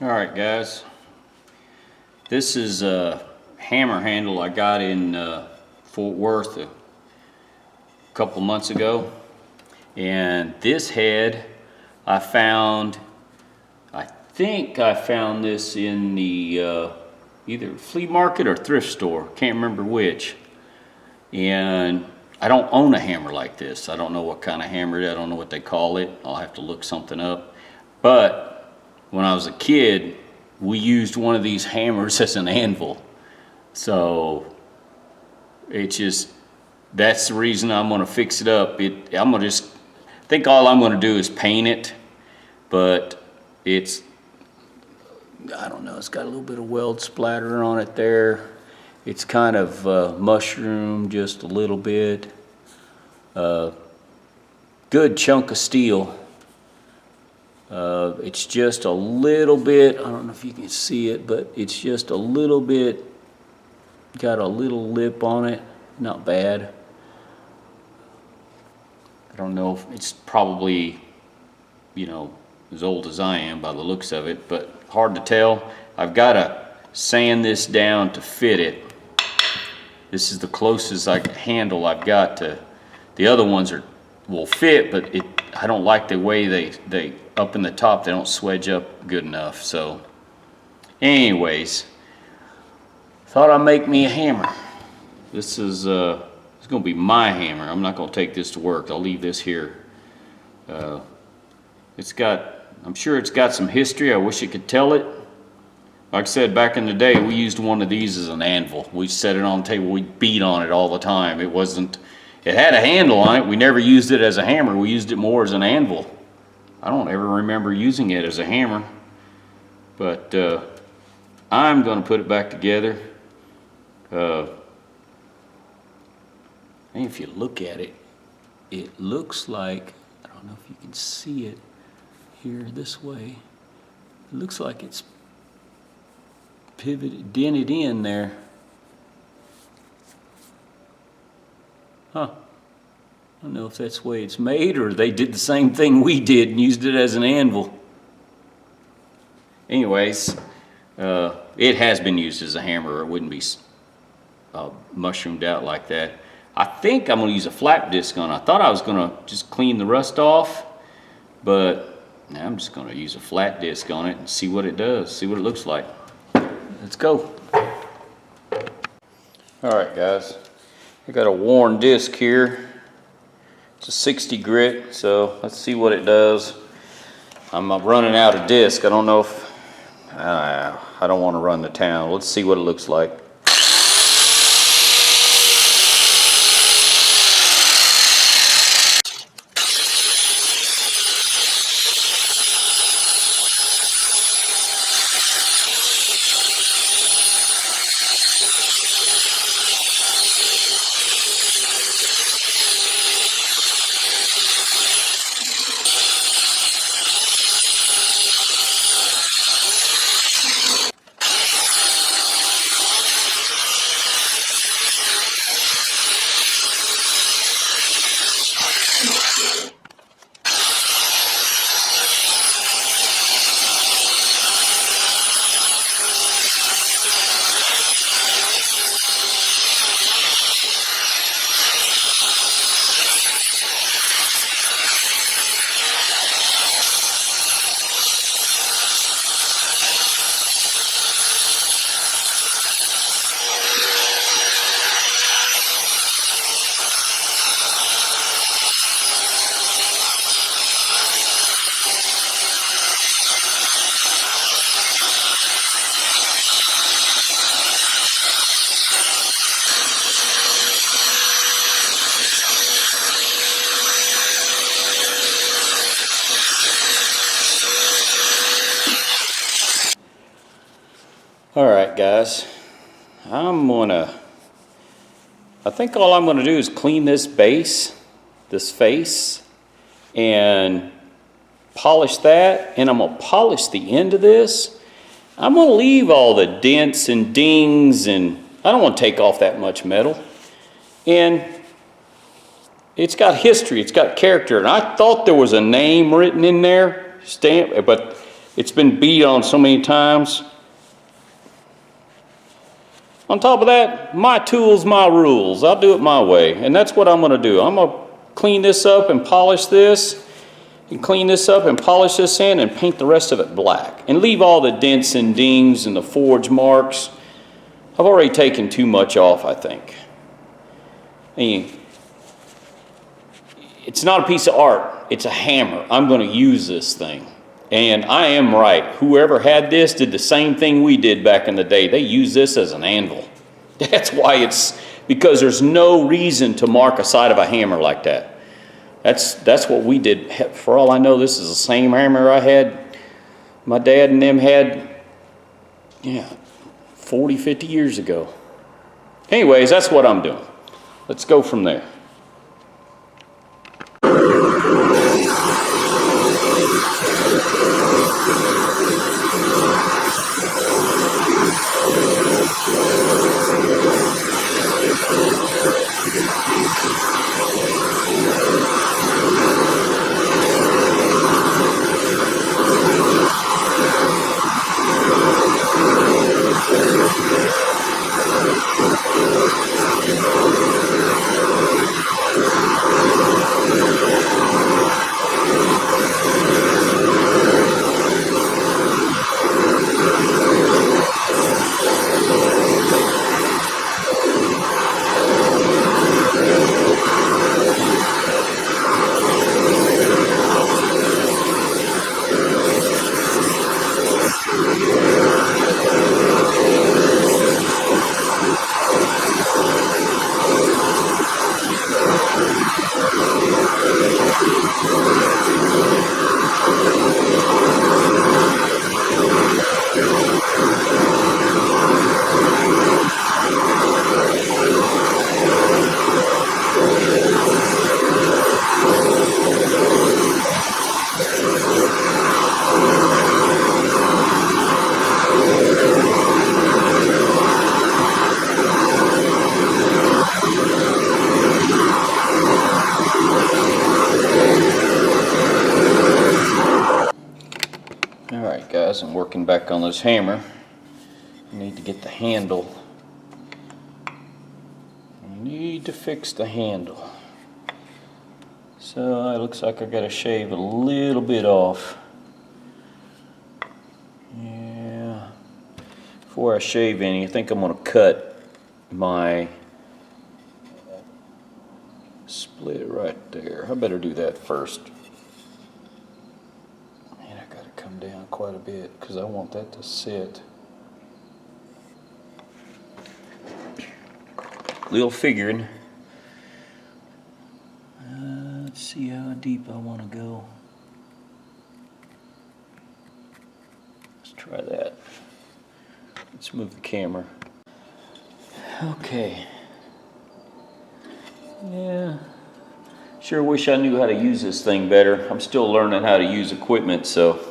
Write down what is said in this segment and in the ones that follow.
Alright guys, this is a hammer handle I got in Fort Worth a couple months ago, and this head I think I found this in the either flea market or thrift store, can't remember which. And I don't own a hammer like this. I don't know what kind of hammer it is. I don't know what they call it. I'll have to look something up. But when I was a kid, we used one of these hammers as an anvil. So it's just, that's the reason I'm gonna fix it up. I think all I'm gonna do is paint it, but it's, I don't know, it's got a little bit of weld splatter on it there. It's kind of mushroom just a little bit. Good chunk of steel. It's just a little bit, I don't know if you can see it, but it's just a little bit, got a little lip on it, not bad. I don't know if it's probably, you know, as old as I am by the looks of it, but hard to tell. I've got to sand this down to fit it. This is the closest handle I've got to, the other ones will fit, but I don't like the way they up in the top, they don't swedge up good enough. So anyways, thought I'd make me a hammer. This is it's gonna be my hammer. I'm not gonna take this to work. I'll leave this here. I'm sure it's got some history. I wish it could tell it. Like I said, back in the day, we used one of these as an anvil. We set it on the table, we beat on it all the time. It had a handle on it. We never used it as a hammer. We used it more as an anvil. I don't ever remember using it as a hammer. But I'm going to put it back together. And if you look at it, it looks like, I don't know if you can see it here this way. It looks like it's pivoted, dented in there. Huh. I don't know if that's the way it's made or they did the same thing we did and used it as an anvil. Anyways, it has been used as a hammer, or it wouldn't be mushroomed out like that. I think I'm going to use a flap disc on it. I thought I was going to just clean the rust off, but now I'm just going to use a flat disc on it and see what it does, see what it looks like. Let's go. Alright guys, I got a worn disc here. It's a 60 grit, so let's see what it does. I'm running out of disc. I don't know if, I don't want to run the town. Let's see what it looks like. Alright guys, I think all I'm gonna do is clean this base, this face, and polish that, and I'm gonna polish the end of this. I'm gonna leave all the dents and dings, and I don't want to take off that much metal. And it's got history, it's got character, and I thought there was a name written in there, stamp, but It's been beat on so many times. On top of that, my tools, my rules. I'll do it my way, and that's what I'm gonna do. I'm gonna clean this up and polish this, and clean this up and polish this in and paint the rest of it black. And leave all the dents and dings and the forge marks. I've already taken too much off, I think. And it's not a piece of art, it's a hammer. I'm gonna use this thing. And I am right. Whoever had this did the same thing we did back in the day. They used this as an anvil. That's why because there's no reason to mark a side of a hammer like that. That's what we did. For all I know, this is the same hammer I had, my dad and them had, 40, 50 years ago. Anyways, that's what I'm doing. Let's go from there. Alright guys, I'm working back on this hammer. I need to get the handle. I need to fix the handle. So it looks like I gotta shave a little bit off. Yeah. Before I shave any, I think I'm gonna cut my split right there. I better do that first. Come down quite a bit because I want that to sit. Little figuring. Let's see how deep I want to go. Let's try that. Let's move the camera. Okay. Yeah. Sure wish I knew how to use this thing better. I'm still learning how to use equipment, so.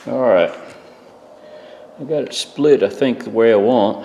Alright, I got it split, I think, the way I want.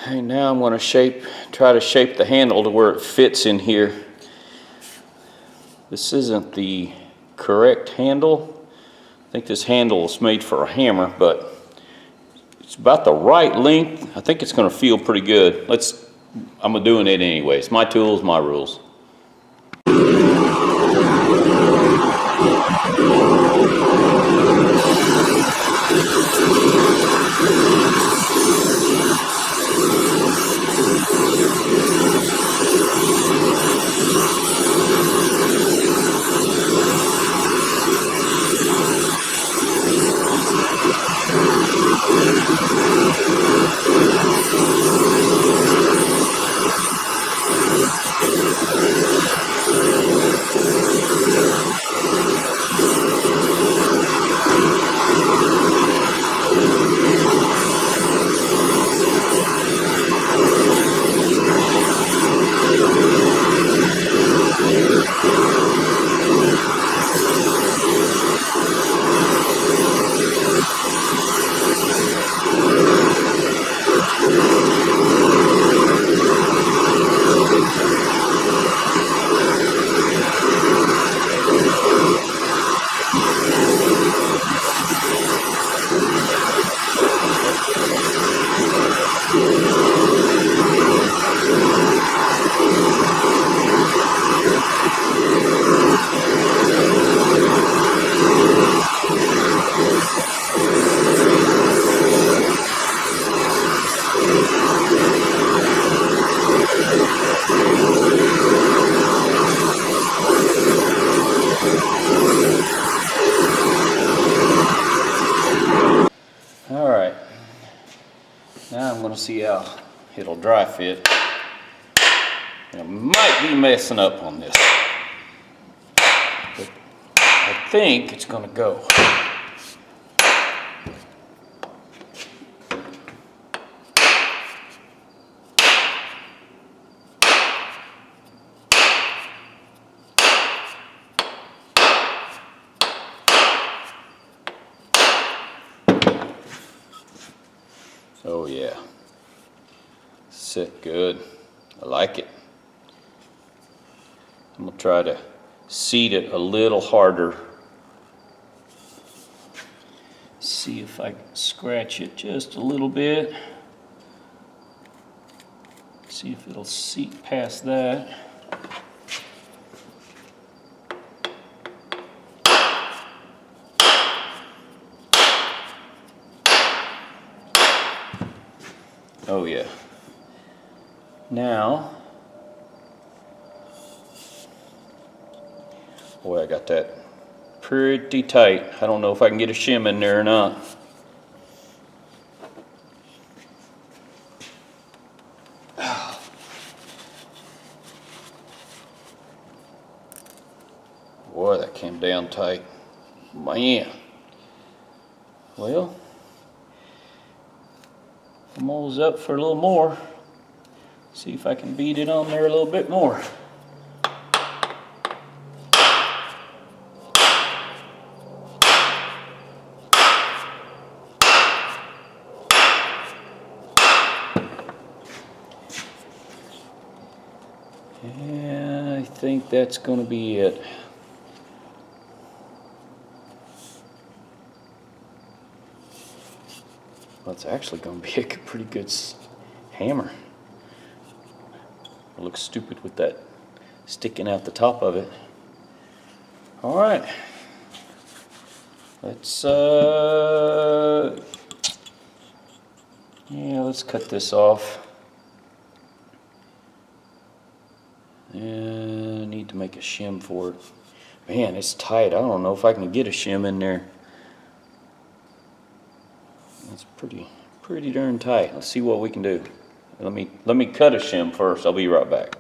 And now I'm going to try to shape the handle to where it fits in here. This isn't the correct handle, I think this handle is made for a hammer, but it's about the right length. I think it's going to feel pretty good. I'm doing it anyways. My tools, my rules. All right, now I'm going to see how it'll dry fit. I might be messing up on this, but I think it's going to go. Oh yeah, sit good. I like it. I'm gonna try to seat it a little harder. See if I can scratch it just a little bit. See if it'll seat past that. Oh yeah. Now, boy, I got that pretty tight. I don't know if I can get a shim in there or not. Boy, that came down tight. Man. Well, I'm always up for a little more. See if I can beat it on there a little bit more. Yeah, I think that's going to be it. Well, it's actually going to be a pretty good hammer. It looks stupid with that sticking out the top of it. All right. Let's let's cut this off. And I need to make a shim for it. Man, it's tight. I don't know if I can get a shim in there. It's pretty darn tight. Let's see what we can do. Let me cut a shim first. I'll be right back.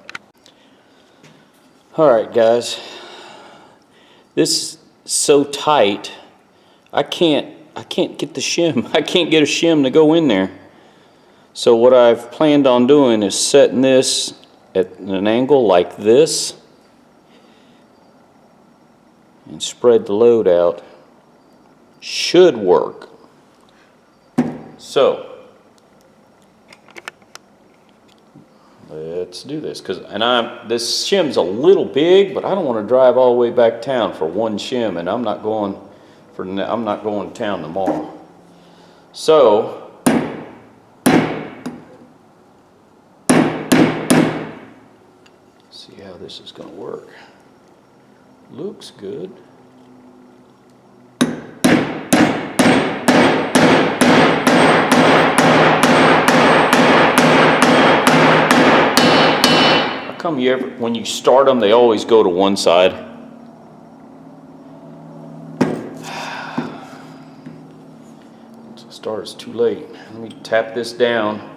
All right, guys. This is so tight. I can't get the shim. I can't get a shim to go in there. So what I've planned on doing is setting this at an angle like this and spread the load out. Should work. So let's do this, this shim's a little big, but I don't want to drive all the way back town for one shim, and I'm not going for now. I'm not going to town tomorrow. So, see how this is going to work. Looks good. How come when you start them, they always go to one side? Start is too late. Let me tap this down.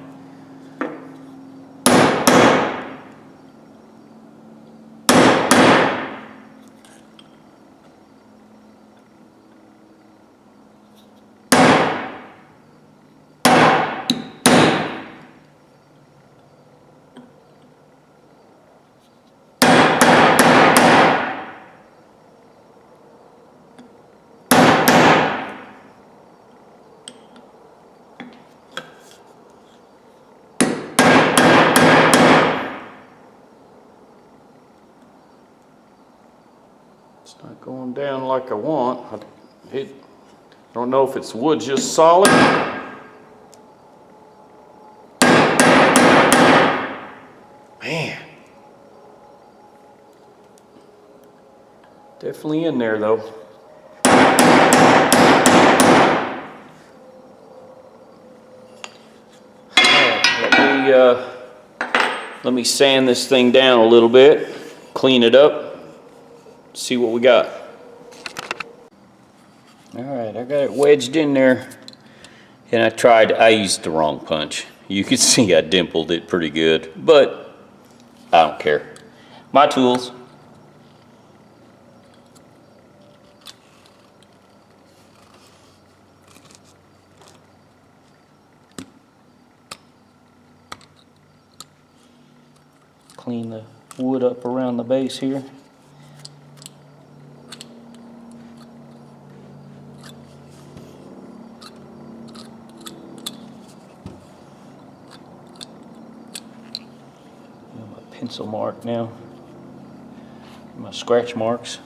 It's not going down like I want. I don't know if it's wood just solid. Man. Definitely in there though. Let me sand this thing down a little bit, clean it up. See what we got. All right, I got it wedged in there, and I used the wrong punch. You can see I dimpled it pretty good, but I don't care. My tools. Clean the wood up around the base here. Pencil mark now, my scratch marks.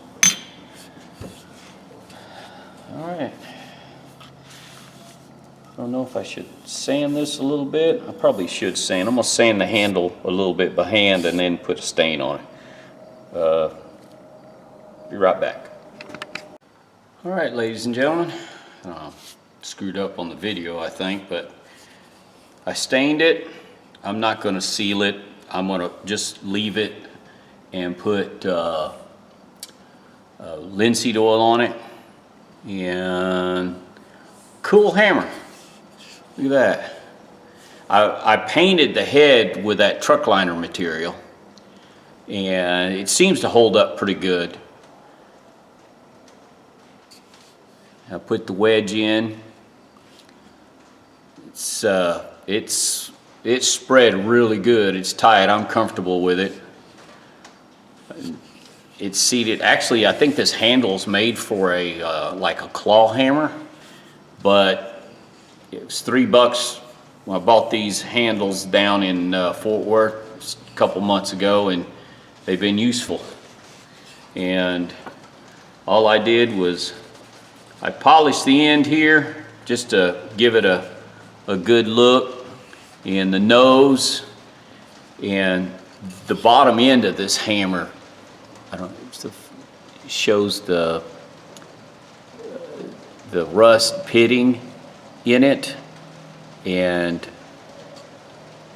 All right, I don't know if I should sand this a little bit. I probably should sand. I'm gonna sand the handle a little bit by hand and then put a stain on it. Be right back. All right, ladies and gentlemen, screwed up on the video, I think, but I stained it. I'm not gonna seal it. I'm gonna just leave it and put linseed oil on it and cool hammer. Look at that. I painted the head with that truck liner material and it seems to hold up pretty good. I put the wedge in. It's spread really good. It's tight. I'm comfortable with it. It's seated. Actually, I think this handle's made for like a claw hammer, but it was $3 when I bought these handles down in Fort Worth a couple months ago, and they've been useful. And all I did was I polished the end here just to give it a good look. And the nose and the bottom end of this hammer, I don't know, it shows the rust pitting in it, and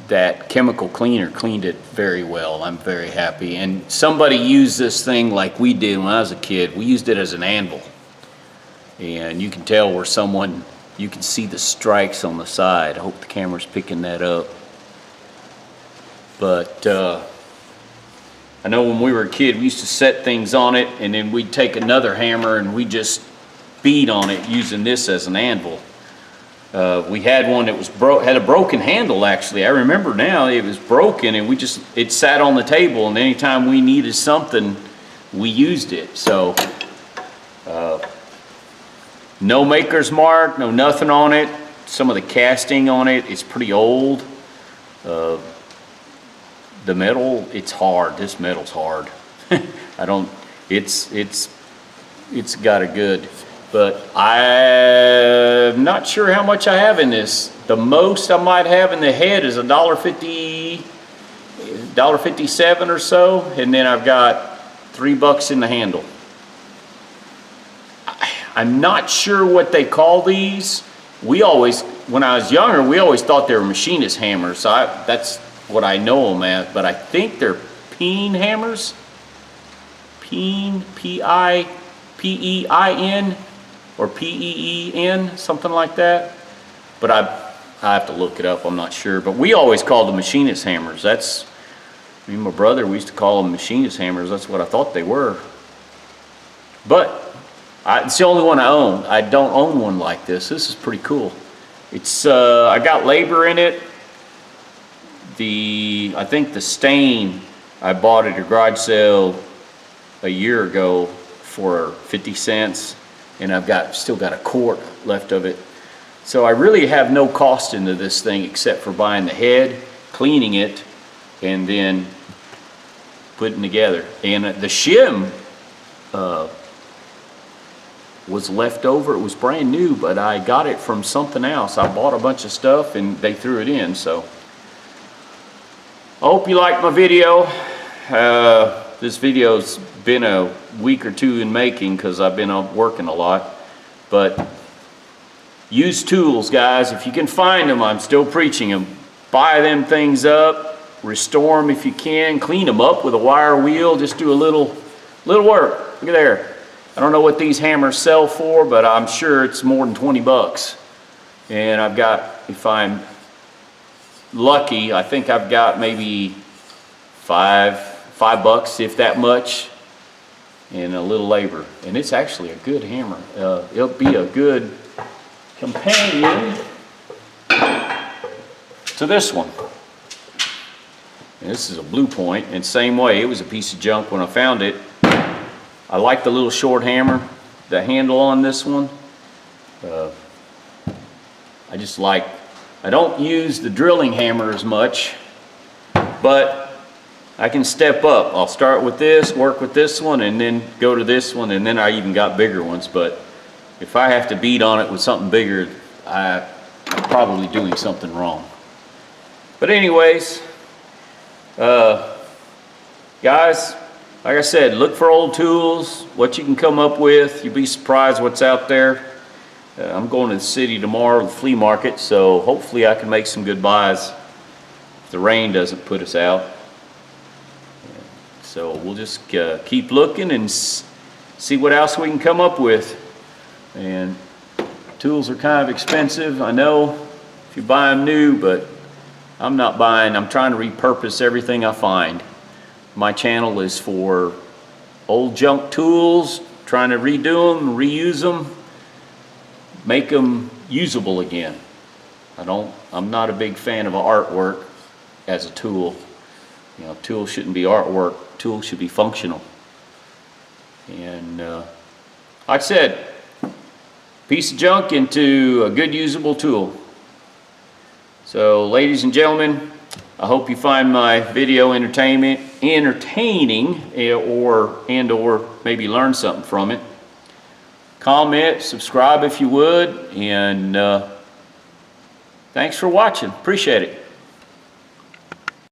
that chemical cleaner cleaned it very well. I'm very happy. And somebody used this thing like we did when I was a kid. We used it as an anvil, and you can tell where someone. You can see the strikes on the side. I hope the camera's picking that up. But I know when we were a kid, we used to set things on it, and then we'd take another hammer and we'd just beat on it using this as an anvil. We had one that was had a broken handle, actually. I remember now it was broken, and it sat on the table, and anytime we needed something, we used it. So no maker's mark, no nothing on it. Some of the casting on it is pretty old. The metal, it's hard. This metal's hard. It's got a good But I'm not sure how much I have in this. The most I might have in the head is $1.50, $1.57 or so, and then I've got $3 in the handle. I'm not sure what they call these. We always, when I was younger, we always thought they were machinist hammers. So that's what I know them as, but I think they're peen hammers. Peen, P-I-P-E-I-N, or P-E-E-N, something like that. But I have to look it up, I'm not sure. But we always called them machinist hammers. That's, me and my brother, we used to call them machinist hammers. That's what I thought they were. But it's the only one I own. I don't own one like this. This is pretty cool. It's I got labor in it. I think the stain I bought at a garage sale a year ago for 50 cents, and I've still got a quart left of it. So I really have no cost into this thing except for buying the head, cleaning it, and then putting together. And the shim was left over. It was brand new, but I got it from something else. I bought a bunch of stuff and they threw it in. So I hope you liked my video. This video's been a week or two in making because I've been working a lot. But use tools, guys. If you can find them, I'm still preaching them. Buy them things up, restore them if you can, clean them up with a wire wheel. Just do a little work. Look at there. I don't know what these hammers sell for, but I'm sure it's more than 20 bucks. And I've got, if I'm lucky, I think I've got maybe $5, if that much, and a little labor. And it's actually a good hammer. It'll be a good companion to this one. And this is a Blue Point, and same way, it was a piece of junk when I found it. I like the little short hammer, the handle on this one. I don't use the drilling hammer as much, but I can step up. I'll start with this, work with this one, and then go to this one, and then I even got bigger ones. But if I have to beat on it with something bigger, I'm probably doing something wrong. But anyways, guys, like I said, look for old tools, what you can come up with. You'll be surprised what's out there. I'm going to the city tomorrow, the flea market, so hopefully I can make some good buys if the rain doesn't put us out. So we'll just keep looking and see what else we can come up with. And tools are kind of expensive, I know, if you buy them new, but I'm not buying. I'm trying to repurpose everything I find. My channel is for old junk tools, trying to redo them, reuse them, make them usable again. I'm not a big fan of artwork as a tool. You know, tools shouldn't be artwork. Tools should be functional. And like I said, piece of junk into a good usable tool. So ladies and gentlemen, I hope you find my video entertaining, or maybe learn something from it. Comment, subscribe if you would, and thanks for watching. Appreciate it.